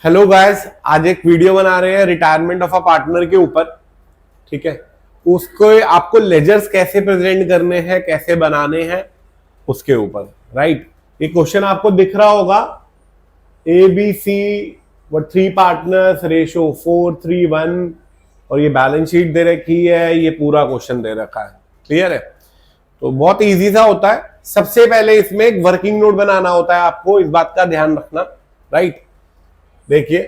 Hello guys, आज एक video बना रहे हैं रिटायरमेंट ऑफ अ पार्टनर के ऊपर। ठीक है, उसको आपको लेजर्स कैसे प्रेजेंट करने हैं, कैसे बनाने हैं उसके ऊपर। राइट, ये क्वेश्चन आपको दिख रहा होगा। ए बी सी वो 3 पार्टनर्स, रेशो 4:3:1 और ये बैलेंस शीट दे रखी है। ये पूरा क्वेश्चन दे रखा है। क्लियर है? तो बहुत इजी सा होता है। सबसे पहले इसमें एक वर्किंग नोट बनाना होता है, आपको इस बात का ध्यान रखना। राइट, देखिए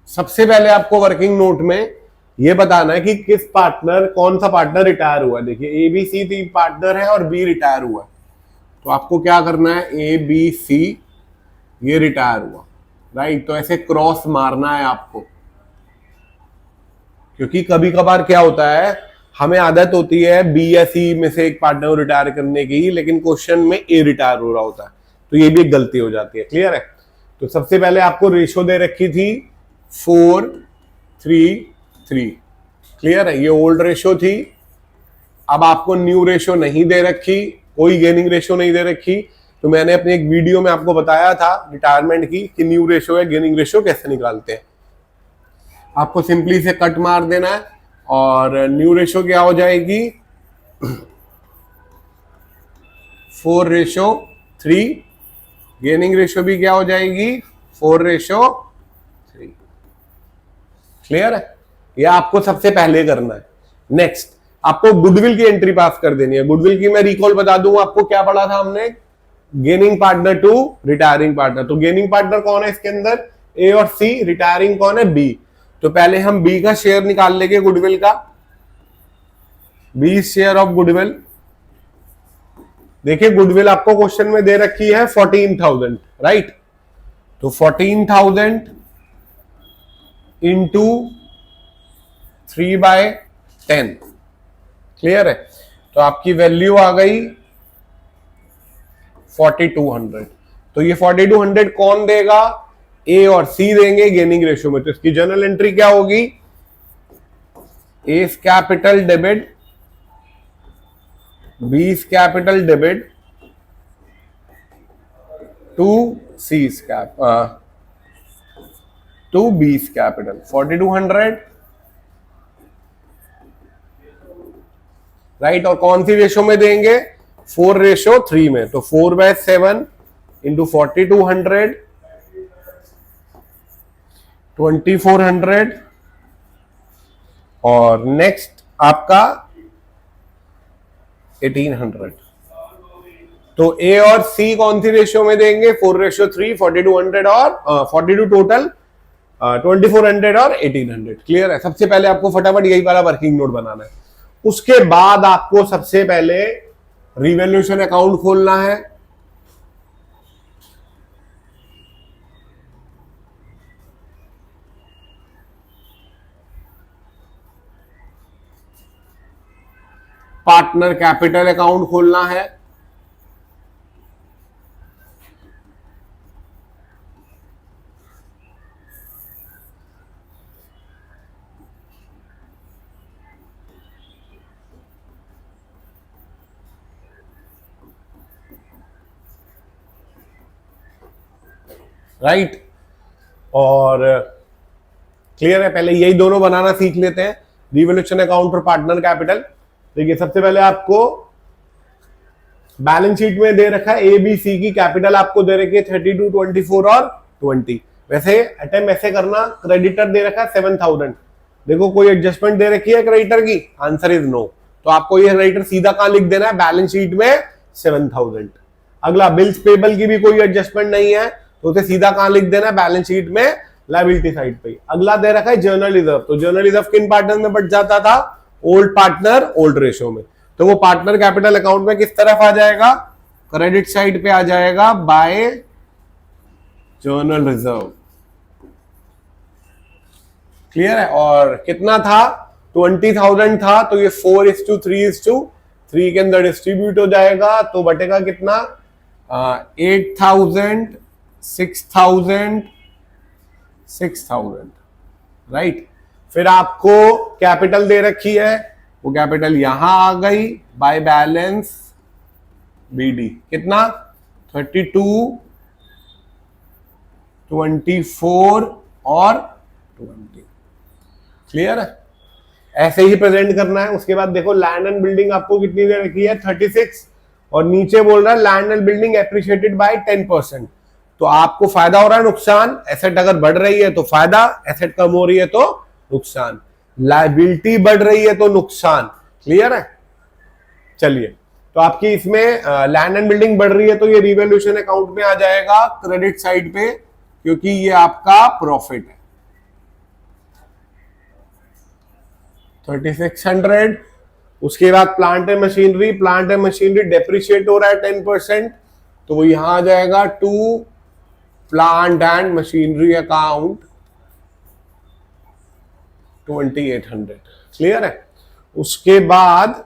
सबसे पहले आपको वर्किंग नोट में ये बताना है कि किस पार्टनर, कौन सा पार्टनर रिटायर हुआ है। देखिए, ए बी सी 3 पार्टनर है और बी रिटायर हुआ है। तो आपको क्या करना है, ए बी सी ये रिटायर हुआ। राइट, तो ऐसे क्रॉस मारना है आपको, क्योंकि कभी कभार क्या होता है, हमें आदत होती है बी या सी में से एक पार्टनर को रिटायर करने की, लेकिन क्वेश्चन में ए रिटायर हो रहा होता है, तो ये भी एक गलती हो जाती है। क्लियर है? तो सबसे पहले आपको रेशो दे रखी थी 4:3:3। क्लियर है? ये ओल्ड रेशो थी। अब आपको न्यू रेशो नहीं दे रखी, कोई गेनिंग रेशो नहीं दे रखी। तो मैंने अपनी एक वीडियो में आपको बताया था रिटायरमेंट की कि न्यू रेशो या गेनिंग रेशो कैसे निकालते हैं। आपको सिंपली से कट मार देना है और न्यू रेशो क्या हो जाएगी, 4:3। गेनिंग रेशो भी क्या हो जाएगी, 4:3। क्लियर है? यह आपको सबसे पहले करना है। नेक्स्ट, आपको गुडविल की एंट्री पास कर देनी है। गुडविल की मैं रिकॉल बता दूं आपको, क्या पढ़ा था हमने, gaining partner to retiring partner. तो गेनिंग पार्टनर कौन है इसके अंदर, ए और सी। रिटायरिंग कौन है, बी। तो पहले हम बी का शेयर निकाल लेंगे गुडविल का। B share of goodwill. देखिए, गुडविल आपको क्वेश्चन में दे रखी है 14,000। राइट, तो 14,000 इंटू 3/10। क्लियर है? तो आपकी वैल्यू आ गई 4200। तो ये 4200 कौन देगा, ए और सी देंगे गेनिंग रेशियो में। तो इसकी जर्नल एंट्री क्या होगी, A capital debit, B capital debit to C cap to B capital 4200। Right, और कौन सी रेशो में देंगे, 4:3 में। तो 4/7 इंटू 4200, 2400। और नेक्स्ट आपका 1800। तो ए और सी कौन सी रेशियो में देंगे, 4:3, 4200 और 42 टोटल, 2400 और 1800। क्लियर है? सबसे पहले आपको फटाफट यही वाला वर्किंग नोट बनाना है। उसके बाद आपको सबसे पहले रिवैल्यूएशन अकाउंट खोलना है। पार्टनर कैपिटल अकाउंट खोलना है। राइट, और क्लियर है? पहले यही दोनों बनाना सीख लेते हैं, रिवैल्यूएशन अकाउंट और पार्टनर कैपिटल। देखिए, सबसे पहले आपको बैलेंस शीट में दे रखा है ए बी सी की कैपिटल आपको दे रखी है 32, 24 और 20। वैसे अटेम्प्ट ऐसे करना, क्रेडिटर दे रखा है 7,000। देखो, कोई एडजस्टमेंट दे रखी है क्रेडिटर की, आंसर इज नो। तो आपको ये क्रेडिटर सीधा कहां लिख देना है, बैलेंस शीट में 7,000। अगला, बिल्स पेबल की भी कोई एडजस्टमेंट नहीं है, तो उसे सीधा कहां लिख देना है, बैलेंस शीट में लायबिलिटी साइड पे। अगला दे रखा है जर्नल रिजर्व। तो जर्नल रिजर्व किन पार्टनर में बढ़ जाता था, ओल्ड पार्टनर ओल्ड रेशो में। तो वो पार्टनर कैपिटल अकाउंट में किस तरफ आ जाएगा, क्रेडिट साइड पे आ जाएगा, बाय जर्नल रिजर्व। क्लियर है? और कितना था, 20,000 था, तो ये 4:3:3 के अंदर डिस्ट्रीब्यूट हो जाएगा। तो बटेगा कितना, 8,000, 6,000, 6,000, राइट। फिर आपको कैपिटल दे रखी है, वो कैपिटल यहां आ गई बाय बैलेंस बीडी, कितना 32, 24 और 20। क्लियर है? ऐसे ही प्रेजेंट करना है। उसके बाद देखो लैंड एंड बिल्डिंग आपको कितनी दे रखी है 36, और नीचे बोल रहा है land and building appreciated by 10%। तो आपको फायदा हो रहा है नुकसान? एसेट अगर बढ़ रही है तो फायदा, एसेट कम हो रही है तो नुकसान, लायबिलिटी बढ़ रही है तो नुकसान। क्लियर है? चलिए, तो आपकी इसमें लैंड एंड बिल्डिंग बढ़ रही है तो ये रिवैल्यूएशन अकाउंट में आ जाएगा क्रेडिट साइड पे, क्योंकि ये आपका प्रॉफिट है 3600। उसके बाद प्लांट एंड मशीनरी डेप्रिशिएट हो रहा है 10%, तो वो यहां आ जाएगा to plant and machinery account 2800। Clear है? उसके बाद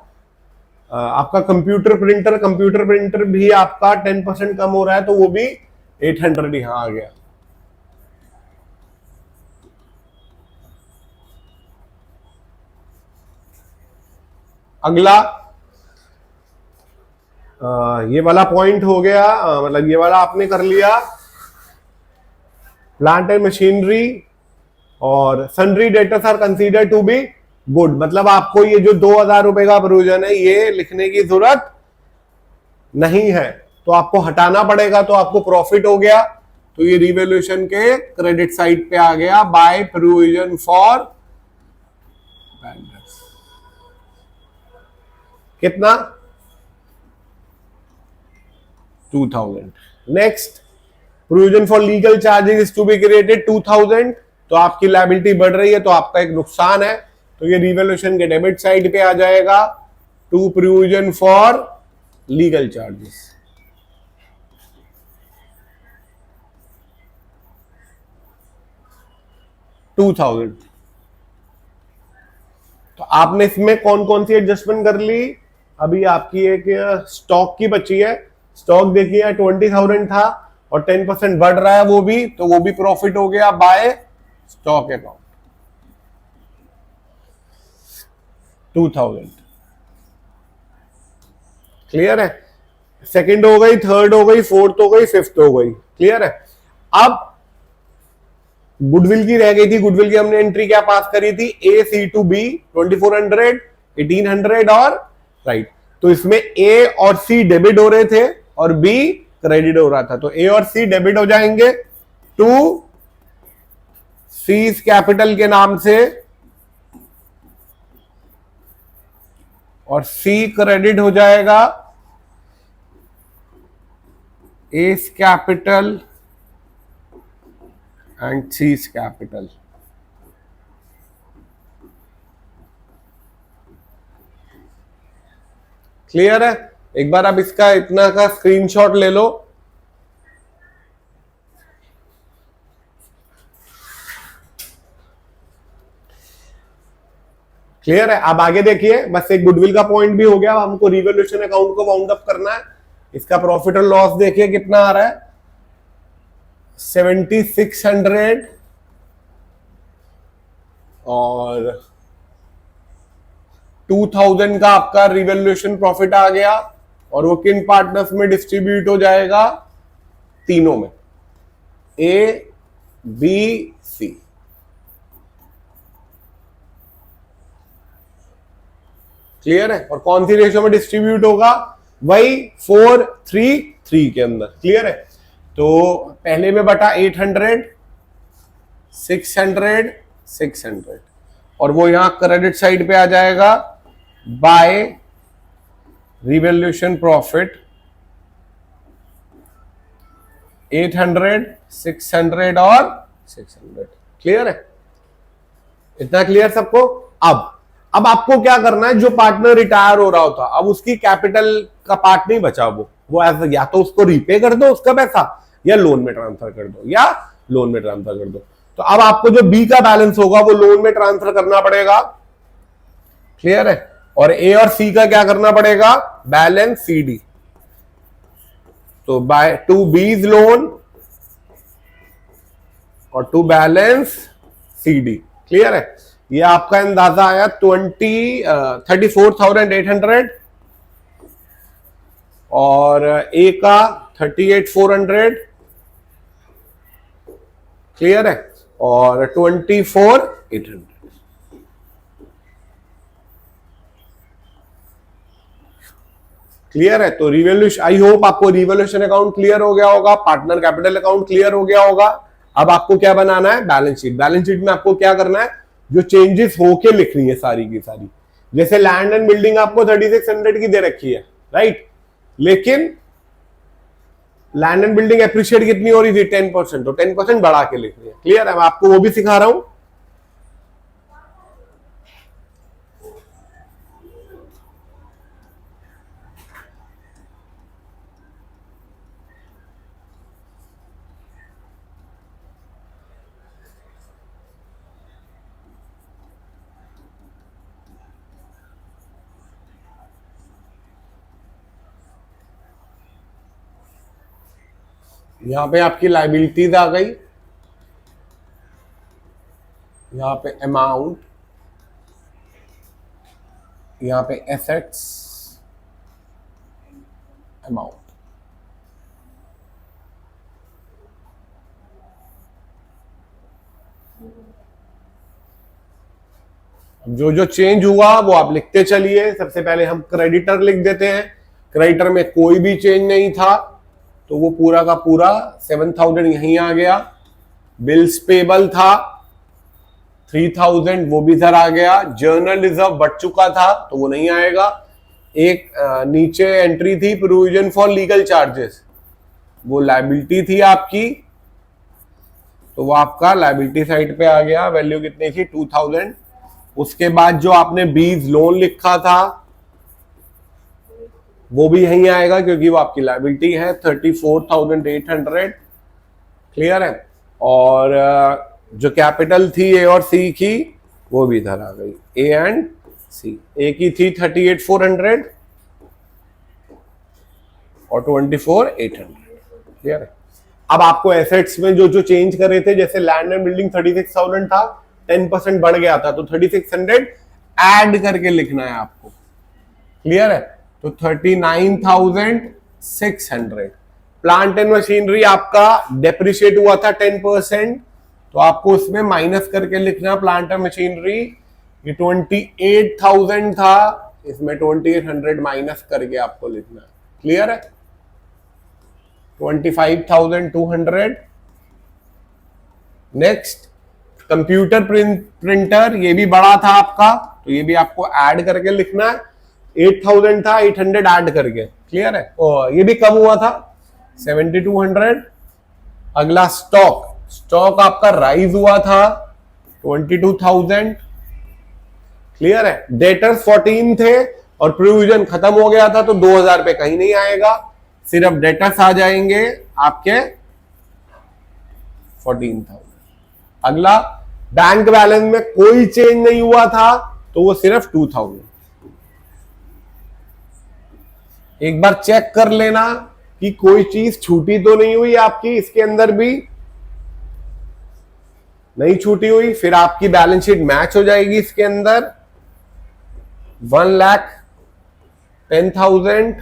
आपका कंप्यूटर प्रिंटर भी आपका 10% कम हो रहा है, तो वो भी 800 यहां आ गया। अगला ये वाला पॉइंट हो गया, मतलब ये वाला आपने कर लिया। प्लांट एंड मशीनरी और sundry debtors are consider to be good, मतलब आपको ये जो 2000 रुपए का प्रोविजन है ये लिखने की जरूरत नहीं है, तो आपको हटाना पड़ेगा, तो आपको प्रॉफिट हो गया। तो ये रिवैल्यूएशन के क्रेडिट साइड पे आ गया बाय प्रोविजन फॉर वेंडर्स। कितना? 2000। Next, provision for legal charges is to be created 2000। तो आपकी लायबिलिटी बढ़ रही है तो आपका एक नुकसान है, तो ये रिवैल्यूएशन के डेबिट साइड पे आ जाएगा to provision for legal charges. $2000। तो आपने इसमें कौन कौन सी एडजस्टमेंट कर ली? अभी आपकी एक स्टॉक की बची है। स्टॉक देखिए 20,000 था और 10% बढ़ रहा है वो भी, तो वो भी प्रॉफिट हो गया बाय स्टॉक अकाउंट 2000। क्लियर है? सेकंड हो गई, थर्ड हो गई, फोर्थ हो गई, फिफ्थ हो गई। क्लियर है? अब गुडविल की रह गई थी। गुडविल की हमने एंट्री क्या पास करी थी? ए सी टू बी 2400, 1800 और राइट। तो इसमें ए और सी डेबिट हो रहे थे और बी क्रेडिट हो रहा था, तो ए और सी डेबिट हो जाएंगे टू सी कैपिटल के नाम से और सी क्रेडिट हो जाएगा S capital and seize capital. Clear है? एक बार आप इसका इतना का स्क्रीनशॉट ले लो। क्लियर है? अब आगे देखिए, बस एक गुडविल का पॉइंट भी हो गया। अब हमको रिवैल्यूएशन अकाउंट को वाउंड अप करना है। इसका प्रॉफिट और लॉस देखिए कितना आ रहा है 7600 और 2000 का आपका रिवैल्यूएशन प्रॉफिट आ गया, और वो किन पार्टनर्स में डिस्ट्रीब्यूट हो जाएगा? तीनों में, ए बी सी। क्लियर है? और कौन सी रेशियो में डिस्ट्रीब्यूट होगा? वही 4-3-3 के अंदर। क्लियर है? तो पहले में बटा 800, 600, 600, और वो यहां क्रेडिट साइड पे आ जाएगा बाय रिवैल्यूएशन प्रॉफिट 800, 600 और 600। क्लियर है? इतना क्लियर सबको? अब आपको क्या करना है? जो पार्टनर रिटायर हो रहा होता, अब उसकी कैपिटल का पार्ट नहीं बचा, वो या तो उसको रीपे कर दो उसका पैसा, या लोन में ट्रांसफर कर दो, तो अब आपको जो बी का बैलेंस होगा वो लोन में ट्रांसफर करना पड़ेगा। क्लियर है? और ए और सी का क्या करना पड़ेगा? Balance CD. तो बाय टू बीज लोन और टू बैलेंस CD। क्लियर है? ये आपका अंदाजा आया 34,800 और ए का 38,400। क्लियर है? और 24,800। क्लियर है? तो रिवॉल्यूशन, आई होप आपको रिवॉल्यूशन अकाउंट क्लियर हो गया होगा, पार्टनर कैपिटल अकाउंट क्लियर हो गया होगा। अब आपको क्या बनाना है? Balance sheet. बैलेंस शीट में आपको क्या करना है? जो चेंजेस होके लिखनी है सारी की सारी। जैसे लैंड एंड बिल्डिंग आपको 3600 की दे रखी है, राइट, लेकिन लैंड एंड बिल्डिंग एप्रिशिएट कितनी हो रही थी? 10%, तो 10% बढ़ा के लिखनी है। क्लियर है? मैं आपको वो भी सिखा रहा हूं। यहां पे आपकी लाइबिलिटीज आ गई, यहां पे अमाउंट, यहां पे एसेट्स, अमाउंट। जो जो चेंज हुआ वो आप लिखते चलिए। सबसे पहले हम क्रेडिटर लिख देते हैं। क्रेडिटर में कोई भी चेंज नहीं था, तो वो पूरा का पूरा 7,000 यहीं आ गया। बिल्स पेबल था 3,000, वो भी इधर आ गया। जर्नल रिजर्व बढ़ चुका था, तो वो नहीं आएगा। एक नीचे एंट्री थी प्रोविजन फॉर लीगल चार्जेस, वो लायबिलिटी थी आपकी, तो वो आपका लायबिलिटी साइड पे आ गया। वैल्यू कितनी थी? 2,000। उसके बाद जो आपने बीज लोन लिखा था वो भी यहीं आएगा, क्योंकि वो आपकी लायबिलिटी है 34,800। क्लियर है? और जो कैपिटल थी ए और सी की, वो भी इधर आ गई, ए एंड सी। ए की थी 38,400 और 24,800। क्लियर है? अब आपको एसेट्स में जो जो चेंज कर रहे थे, जैसे लैंड एंड बिल्डिंग 36,000 था, 10% बढ़ गया था, तो 3600 ऐड करके लिखना है आपको। क्लियर है? तो 39,600। प्लांट एंड मशीनरी आपका डेप्रिशिएट हुआ था 10%, तो आपको उसमें माइनस करके लिखना प्लांट एंड मशीनरी। ये 28,000 था, इसमें 2800 माइनस करके आपको लिखना है। क्लियर है? 25,200। नेक्स्ट कंप्यूटर प्रिंटर, ये भी बड़ा था आपका, तो ये भी आपको ऐड करके लिखना है। 8,000 था, 800 ऐड करके। क्लियर है? और ये भी कम हुआ था 7,200। अगला स्टॉक, स्टॉक आपका राइज हुआ था 22,000। क्लियर है? डेटर्स 14 थे और प्रोविजन खत्म हो गया था, तो 2,000 पे कहीं नहीं आएगा, सिर्फ डेटर्स आ जाएंगे आपके 14,000। अगला बैंक बैलेंस में कोई चेंज नहीं हुआ था, तो वो सिर्फ 2,000। एक बार चेक कर लेना कि कोई चीज छूटी तो नहीं हुई आपकी, इसके अंदर भी नहीं छूटी हुई, फिर आपकी बैलेंस शीट मैच हो जाएगी इसके अंदर। 1,10,000,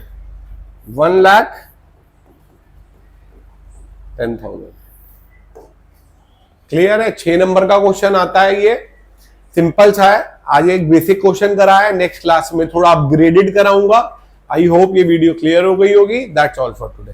1,10,000। क्लियर है? 6 नंबर का क्वेश्चन आता है, ये सिंपल सा है। आज एक बेसिक क्वेश्चन करा है, नेक्स्ट क्लास में थोड़ा अपग्रेडेड कराऊंगा। आई होप ये वीडियो क्लियर हो गई होगी। That's all for today.